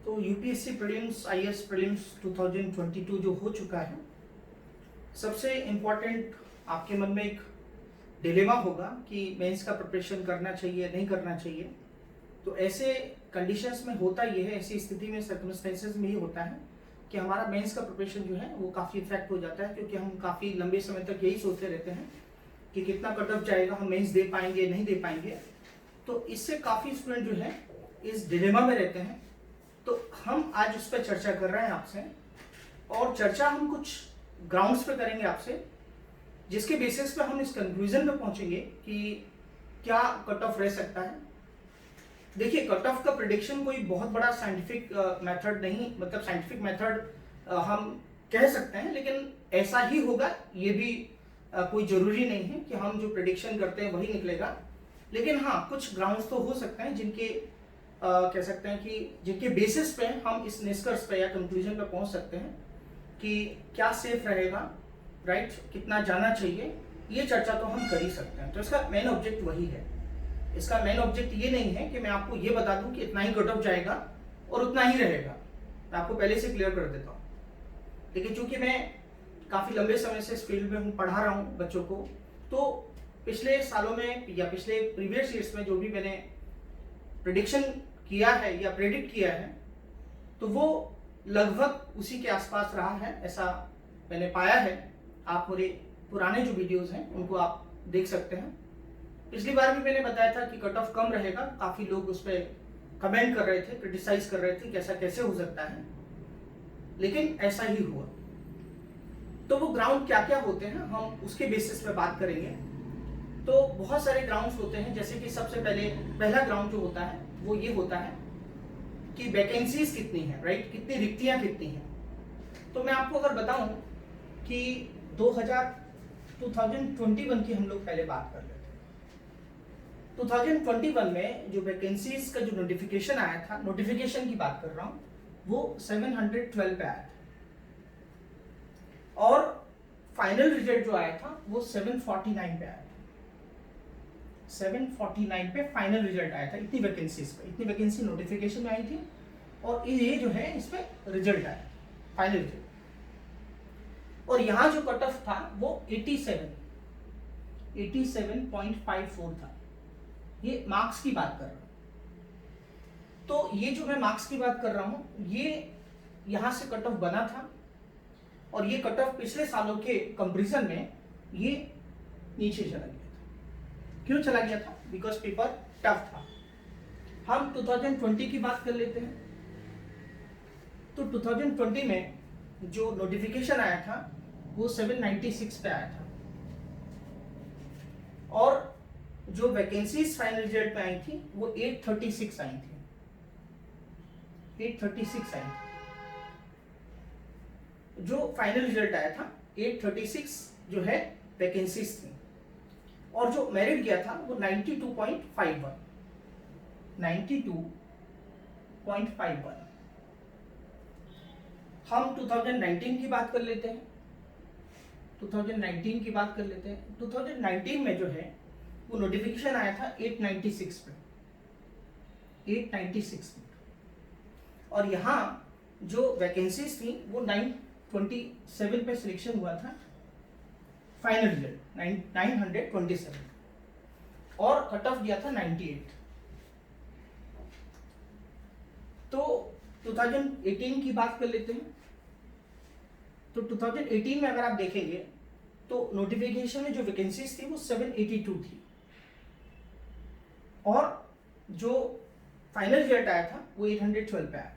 तो UPSC prelims IAS prelims 2022 जो हो चुका है, सबसे इम्पोर्टेंट आपके मन में एक डिलेमा होगा कि मेंस का प्रिपरेशन करना चाहिए नहीं करना चाहिए। तो ऐसे कंडीशंस में होता ये है, ऐसी स्थिति में सर्कमस्टेंसेस में ही होता है कि हमारा मेंस का प्रिपरेशन जो है वो काफ़ी इफेक्ट हो जाता है, क्योंकि हम काफ़ी लंबे समय तक यही सोचते रहते हैं कि कितना कट ऑफ जाएगा, हम मेंस दे पाएंगे नहीं दे पाएंगे। तो इससे काफ़ी स्टूडेंट जो है इस डिलेमा में रहते हैं। तो हम आज उस पर चर्चा कर रहे हैं आपसे, और चर्चा हम कुछ ग्राउंड्स पे करेंगे आपसे, जिसके बेसिस पे हम इस कंक्लूजन पे पहुंचेंगे कि क्या कट ऑफ रह सकता है। देखिए, कट ऑफ का प्रिडिक्शन कोई बहुत बड़ा साइंटिफिक मेथड नहीं, मतलब साइंटिफिक मेथड हम कह सकते हैं, लेकिन ऐसा ही होगा ये भी कोई जरूरी नहीं है कि हम जो प्रिडिक्शन करते हैं वही निकलेगा। लेकिन हाँ, कुछ ग्राउंड्स तो हो सकते हैं जिनके कह सकते हैं कि जिनके बेसिस पे हम इस निष्कर्ष पे या कंक्लूजन पे पहुंच सकते हैं कि क्या सेफ रहेगा, राइट, कितना जाना चाहिए। ये चर्चा तो हम कर ही सकते हैं। तो इसका मेन ऑब्जेक्ट वही है। इसका मेन ऑब्जेक्ट ये नहीं है कि मैं आपको ये बता दूं कि इतना ही कट ऑफ जाएगा और उतना ही रहेगा। मैं आपको पहले से क्लियर कर देता हूँ। लेकिन चूंकि मैं काफ़ी लंबे समय से इस फील्ड में हूँ, पढ़ा रहा हूँ बच्चों को, तो पिछले सालों में या पिछले प्रीवियस ईयर्स में जो भी मैंने प्रिडिक्शन किया है या प्रेडिक्ट किया है, तो वो लगभग उसी के आसपास रहा है, ऐसा मैंने पाया है। आप मेरे पुराने जो वीडियोस हैं उनको आप देख सकते हैं। पिछली बार भी मैंने बताया था कि कट ऑफ कम रहेगा। काफ़ी लोग उस पर कमेंट कर रहे थे, क्रिटिसाइज कर रहे थे कि ऐसा कैसे हो सकता है, लेकिन ऐसा ही हुआ। तो वो ग्राउंड क्या क्या होते हैं हम उसके बेसिस पे बात करेंगे। तो बहुत सारे ग्राउंड्स होते हैं, जैसे कि सबसे पहला ग्राउंड जो होता है वो ये होता है कि वैकेंसीज कितनी है, राइट, कितनी रिक्तियां कितनी हैं। तो मैं आपको अगर बताऊं कि 2021 की हम लोग पहले बात कर लेते हैं। 2021 में जो वैकेंसीज का जो नोटिफिकेशन आया था, नोटिफिकेशन की बात कर रहा हूं, वो 712 पे आया था, और फाइनल रिजल्ट जो आया था वो 749 पे आया था। 749 पे फाइनल रिजल्ट आया था। इतनी वैकेंसीज पे, इतनी वैकेंसी नोटिफिकेशन में आई थी, और ये जो है इस पे रिजल्ट आया, फाइनल रिजल्ट। और यहाँ जो कट ऑफ था वो 87.54 था। ये मार्क्स की बात कर रहा हूँ। तो ये जो मैं मार्क्स की बात कर रहा हूँ, ये यहाँ से कट ऑफ बना था, और ये कट ऑफ पिछले सालों के कंपैरिजन में ये नीचे चला गया था। क्यों चला गया था? बिकॉज पेपर टफ था। हम 2020 की बात कर लेते हैं। तो 2020 में जो नोटिफिकेशन आया था वो 796 पे आया था, और जो वैकेंसीज फाइनल रिजल्ट पे आई थी वो 836 आई थी। 836 आई थी। जो फाइनल रिजल्ट आया था 836 जो है वैकेंसीज थी, और जो मेरिट गया था वो 92.51। 92.51। हम 2019 की बात कर लेते हैं। 2019 की बात कर लेते हैं। 2019 में जो है वो नोटिफिकेशन आया था 896 पे, 896 पे, और यहाँ जो वैकेंसीज थी वो 927 पे सिलेक्शन हुआ था। फाइनल रिजल्ट 927, और कट ऑफ दिया था 98। तो 2018 की बात कर लेते हैं। तो 2018 में अगर आप देखेंगे तो नोटिफिकेशन में जो वैकेंसीज थी वो 782 थी, और जो फाइनल रिजल्ट आया था वो 812 पे आया था।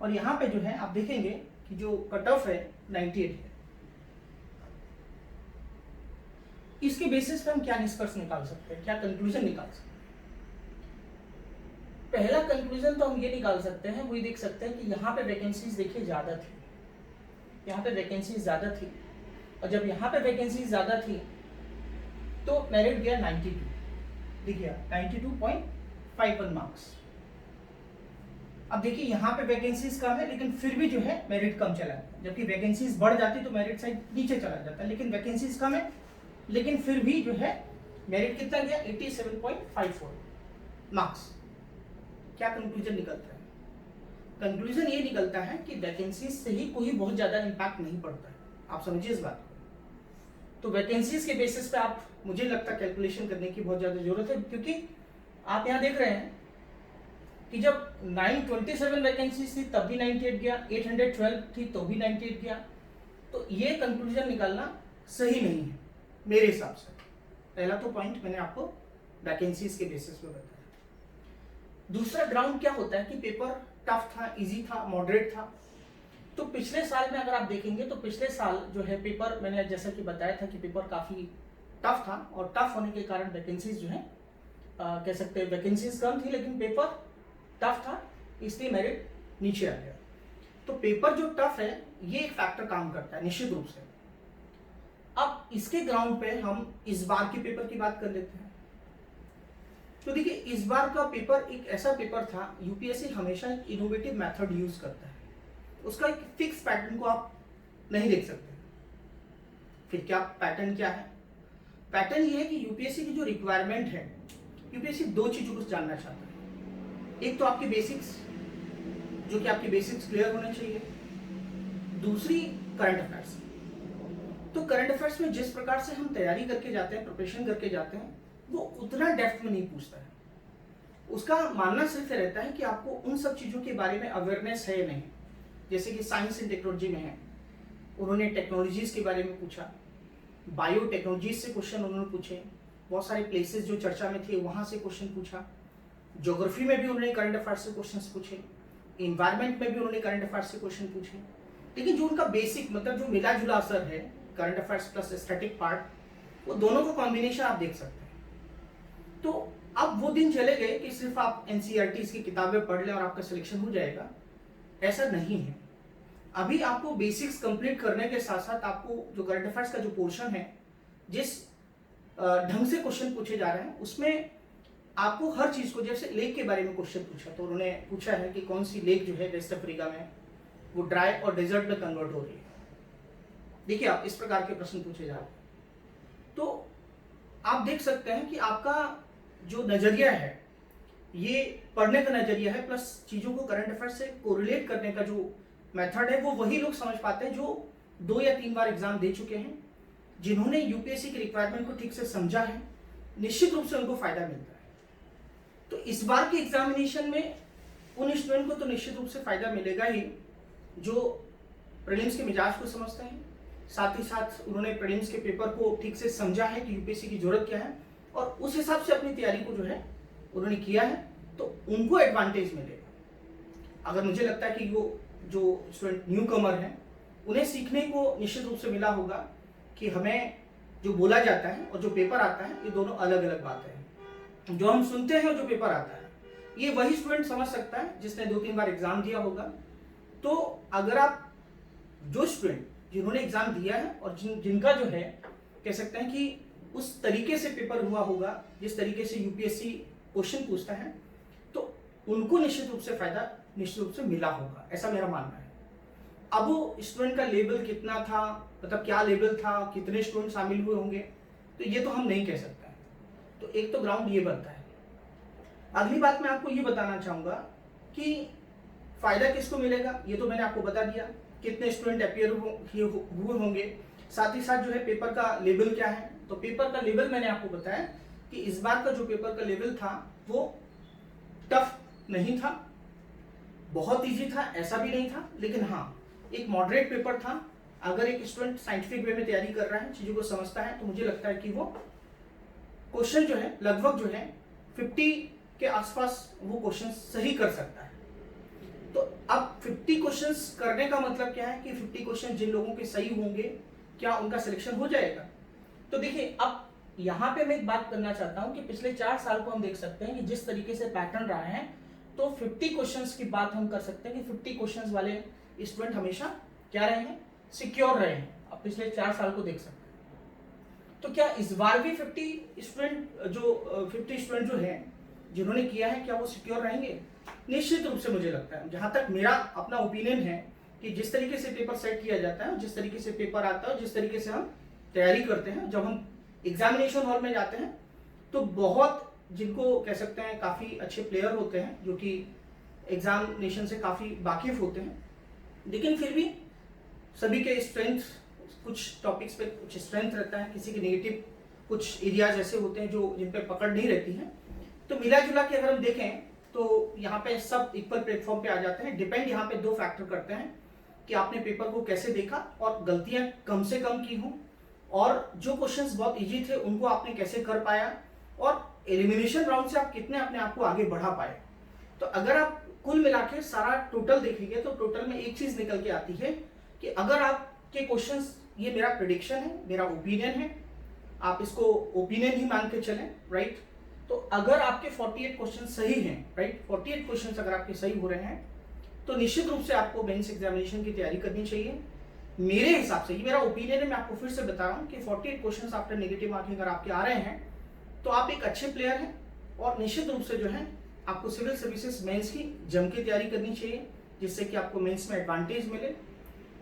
और यहाँ पे जो है आप देखेंगे कि जो कट ऑफ है 98 है। इसके बेसिस पे हम क्या निष्कर्ष निकाल सकते हैं, क्या कंक्लूजन निकाल सकते हैं? पहला कंक्लूजन तो हम ये निकाल सकते हैं, वो ये देख सकते हैं कि यहाँ पे वैकेंसीज देखिए ज़्यादा थी, यहाँ पे वैकेंसीज ज़्यादा थी, और जब यहाँ पे वैकेंसीज ज़्यादा थी तो मेरिट गया 92, देखिए 92.51 मार्क्स। अब देखिए यहाँ पे वैकेंसीज कम है, लेकिन फिर भी जो है मेरिट कम चला गया। जबकि वैकेंसीज बढ़ जाती तो मेरिट साइड नीचे चला जाता, लेकिन वैकेंसीज कम है, लेकिन फिर भी जो है मेरिट कितना गया 87.54 मार्क्स। क्या कंक्लूजन निकलता है? कंक्लूजन ये निकलता है कि वैकेंसीज से ही कोई बहुत ज्यादा इम्पैक्ट नहीं पड़ता है। आप समझिए इस बात को। तो वैकेंसीज के बेसिस पे आप, मुझे लगता है कैलकुलेशन करने की बहुत ज्यादा जरूरत है, क्योंकि आप यहाँ देख रहे हैं कि जब 927 वैकेंसीज थी तब भी 98 गया, 812 थी तो भी 98 गया। तो ये कंक्लूजन निकालना सही नहीं है मेरे हिसाब से। पहला तो पॉइंट मैंने आपको वैकेंसीज के बेसिस पे बताया। दूसरा ग्राउंड क्या होता है कि पेपर टफ था, इजी था, मॉडरेट था। तो पिछले साल में अगर आप देखेंगे तो पिछले साल जो है पेपर, मैंने जैसा कि बताया था कि पेपर काफी टफ था, और टफ होने के कारण वैकेंसीज जो है कह सकते हैं वैकेंसीज कम थी, लेकिन पेपर टफ था, इसलिए मेरिट नीचे आ गया। तो पेपर जो टफ है ये एक फैक्टर काम करता है निश्चित रूप से। अब इसके ग्राउंड पे हम इस बार के पेपर की बात कर लेते हैं। तो देखिए, इस बार का पेपर एक ऐसा पेपर था, यूपीएससी हमेशा एक इनोवेटिव मेथड यूज करता है, उसका एक फिक्स पैटर्न को आप नहीं देख सकते। फिर क्या पैटर्न क्या है? पैटर्न ये है कि यूपीएससी की जो रिक्वायरमेंट है, यूपीएससी दो चीजों को जानना चाहता है। एक तो आपके बेसिक्स, जो कि आपके बेसिक्स क्लियर होने चाहिए। दूसरी करंट अफेयर्स। तो करंट अफेयर्स में जिस प्रकार से हम तैयारी करके जाते हैं, प्रिपरेशन करके जाते हैं, वो उतना डेप्थ में नहीं पूछता है। उसका मानना सिर्फ रहता है कि आपको उन सब चीजों के बारे में अवेयरनेस है या नहीं। जैसे कि साइंस एंड टेक्नोलॉजी में है, उन्होंने टेक्नोलॉजीज के बारे में पूछा, बायोटेक्नोलॉजीज से क्वेश्चन उन्होंने पूछे, बहुत सारे प्लेसेस जो चर्चा में थे वहां से क्वेश्चन पूछा। ज्योग्राफी में भी उन्होंने करंट अफेयर्स से क्वेश्चन पूछे, इन्वायरमेंट में भी उन्होंने करंट अफेयर्स से क्वेश्चन पूछे। लेकिन जो उनका बेसिक, मतलब जो मिला जुला असर है, current affairs plus static part, वो दोनों को कॉम्बिनेशन आप देख सकते हैं। तो अब वो दिन चले गए कि सिर्फ आप एनसीईआरटी की किताबें पढ़ लें और आपका सिलेक्शन हो जाएगा, ऐसा नहीं है। अभी आपको बेसिक्स कंप्लीट करने के साथ साथ आपको जो करंट अफेयर्स का जो पोर्शन है, जिस ढंग से क्वेश्चन पूछे जा रहे हैं, उसमें आपको हर चीज को, जैसे लेक के बारे में क्वेश्चन पूछा तो उन्होंने पूछा है कि कौन सी लेक जो है वेस्ट अफ्रीका में वो ड्राई और डेजर्ट में कन्वर्ट हो रही है। देखिए, आप इस प्रकार के प्रश्न पूछे जा रहे हैं, तो आप देख सकते हैं कि आपका जो नजरिया है, ये पढ़ने का नजरिया है, प्लस चीजों को करंट अफेयर से कोरिलेट करने का जो मेथड है, वो वही लोग समझ पाते हैं जो 2 या 3 बार एग्जाम दे चुके हैं, जिन्होंने यूपीएससी की रिक्वायरमेंट को ठीक से समझा है। निश्चित रूप से उनको फायदा मिलता है। तो इस बार के एग्जामिनेशन में उन स्टूडेंट को तो निश्चित रूप से फायदा मिलेगा ही जो प्रीलिम्स के मिजाज को समझते हैं, साथ ही साथ उन्होंने प्रीलिम्स के पेपर को ठीक से समझा है कि यूपीएससी की जरूरत क्या है, और उस हिसाब से अपनी तैयारी को जो है उन्होंने किया है, तो उनको एडवांटेज मिलेगा। अगर मुझे लगता है कि वो जो स्टूडेंट न्यू कमर हैं, उन्हें सीखने को निश्चित रूप से मिला होगा कि हमें जो बोला जाता है और जो पेपर आता है, ये दोनों अलग अलग बातें हैं। जो हम सुनते हैं और जो पेपर आता है, ये वही स्टूडेंट समझ सकता है जिसने 2-3 बार एग्जाम दिया होगा। तो अगर आप, जो स्टूडेंट जिन्होंने एग्जाम दिया है और जिनका जो है कह सकते हैं कि उस तरीके से पेपर हुआ होगा जिस तरीके से यूपीएससी क्वेश्चन पूछता है, तो उनको निश्चित रूप से फायदा निश्चित रूप से मिला होगा, ऐसा मेरा मानना है। अब वो स्टूडेंट का लेवल कितना था, मतलब क्या लेवल था, कितने स्टूडेंट शामिल हुए होंगे, तो ये तो हम नहीं कह सकते हैं। तो एक तो ग्राउंड ये बनता है। अगली बात मैं आपको ये बताना चाहूंगा कि फायदा किसको मिलेगा, ये तो मैंने आपको बता दिया, कितने स्टूडेंट अपियर हुए होंगे, साथ ही साथ जो है पेपर का लेवल क्या है। तो पेपर का लेवल मैंने आपको बताया कि इस बार का जो पेपर का लेवल था वो टफ नहीं था, बहुत इजी था ऐसा भी नहीं था, लेकिन हाँ एक मॉडरेट पेपर था। अगर एक स्टूडेंट साइंटिफिक वे में तैयारी कर रहा है, चीजों को समझता है, तो मुझे लगता है कि वो क्वेश्चन जो है लगभग जो है 50 के आसपास वो क्वेश्चन सही कर सकता है। तो अब 50 क्वेश्चंस करने का मतलब क्या है कि 50 क्वेश्चन जिन लोगों के सही होंगे, क्या उनका सिलेक्शन हो जाएगा? तो देखिए, अब यहाँ पे मैं एक बात करना चाहता हूँ कि पिछले 4 साल को हम देख सकते हैं कि जिस तरीके से पैटर्न रहा है, तो 50 क्वेश्चंस की बात हम कर सकते हैं कि 50 क्वेश्चंस वाले स्टूडेंट हमेशा क्या रहे हैं, सिक्योर रहे हैं। अब पिछले 4 साल को देख सकते हैं। तो क्या इस बार भी 50 स्टूडेंट जो है जिन्होंने किया है, क्या वो सिक्योर रहेंगे? निश्चित रूप से मुझे लगता है, जहां तक मेरा अपना ओपिनियन है, कि जिस तरीके से पेपर सेट किया जाता है, जिस तरीके से पेपर आता है, जिस तरीके से हम तैयारी करते हैं, जब हम एग्जामिनेशन हॉल में जाते हैं, तो बहुत जिनको कह सकते हैं काफी अच्छे प्लेयर होते हैं, जो कि एग्जामिनेशन से काफ़ी वाकिफ होते हैं, लेकिन फिर भी सभी के स्ट्रेंथ, कुछ टॉपिक्स पे कुछ स्ट्रेंथ रहता है, किसी के नेगेटिव कुछ एरियाज ऐसे होते हैं जो जिन पे पकड़ नहीं रहती है। तो मिला जुला के अगर हम देखें तो यहाँ पे सब इक्वल प्लेटफॉर्म पे आ जाते हैं। डिपेंड यहाँ पे 2 फैक्टर करते हैं कि आपने पेपर को कैसे देखा और गलतियां कम से कम की हों, और जो क्वेश्चंस बहुत इजी थे उनको आपने कैसे कर पाया, और एलिमिनेशन राउंड से आप कितने अपने आप को आगे बढ़ा पाए। तो अगर आप कुल मिला के सारा टोटल देखेंगे तो टोटल में एक चीज निकल के आती है कि अगर आपके क्वेश्चंस, ये मेरा प्रेडिक्शन है, मेरा ओपिनियन है, आप इसको ओपिनियन ही मान के चलें, राइट। तो अगर आपके 48 क्वेश्चन सही हैं, राइट, 48 क्वेश्चन अगर आपके सही हो रहे हैं तो निश्चित रूप से आपको मेंस एग्जामिनेशन की तैयारी करनी चाहिए। मेरे हिसाब से, ये मेरा ओपिनियन है, मैं आपको फिर से बता रहा हूँ कि 48 क्वेश्चंस आफ्टर नेगेटिव मार्किंग अगर आपके आ रहे हैं तो आप एक अच्छे प्लेयर हैं, और निश्चित रूप से जो है आपको सिविल सर्विसेज मेंस की जम के तैयारी करनी चाहिए, जिससे कि आपको मेंस में एडवांटेज मिले।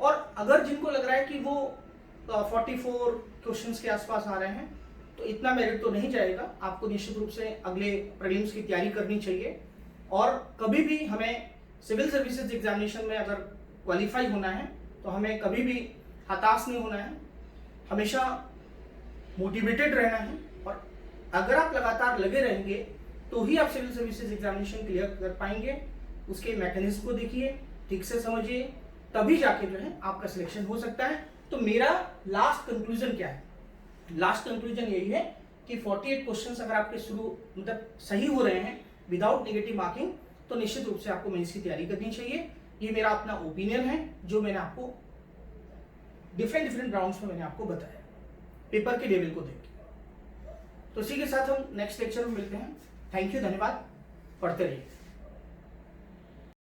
और अगर जिनको लग रहा है कि वो 44 क्वेश्चंस के आसपास आ रहे हैं तो इतना मेरिट तो नहीं जाएगा, आपको निश्चित रूप से अगले प्रीलिम्स की तैयारी करनी चाहिए। और कभी भी हमें सिविल सर्विसेज एग्जामिनेशन में अगर क्वालिफाई होना है तो हमें कभी भी हताश नहीं होना है, हमेशा मोटिवेटेड रहना है, और अगर आप लगातार लगे रहेंगे तो ही आप सिविल सर्विसेज एग्जामिनेशन क्लियर कर पाएंगे। उसके मैकेनिज्म को देखिए, ठीक से समझिए, तभी जाके जो है आपका सिलेक्शन हो सकता है। तो मेरा लास्ट कंक्लूजन क्या है? लास्ट कंक्लूजन यही है कि 48 क्वेश्चंस अगर आपके शुरू मतलब सही हो रहे हैं विदाउट नेगेटिव मार्किंग तो निश्चित रूप से आपको मेंस की तैयारी करनी चाहिए। ये मेरा अपना ओपिनियन है जो मैंने आपको डिफरेंट राउंड्स में मैंने आपको बताया पेपर के लेवल को देख के। तो इसी के साथ हम नेक्स्ट लेक्चर में मिलते हैं। थैंक यू, धन्यवाद, पढ़ते रहिए।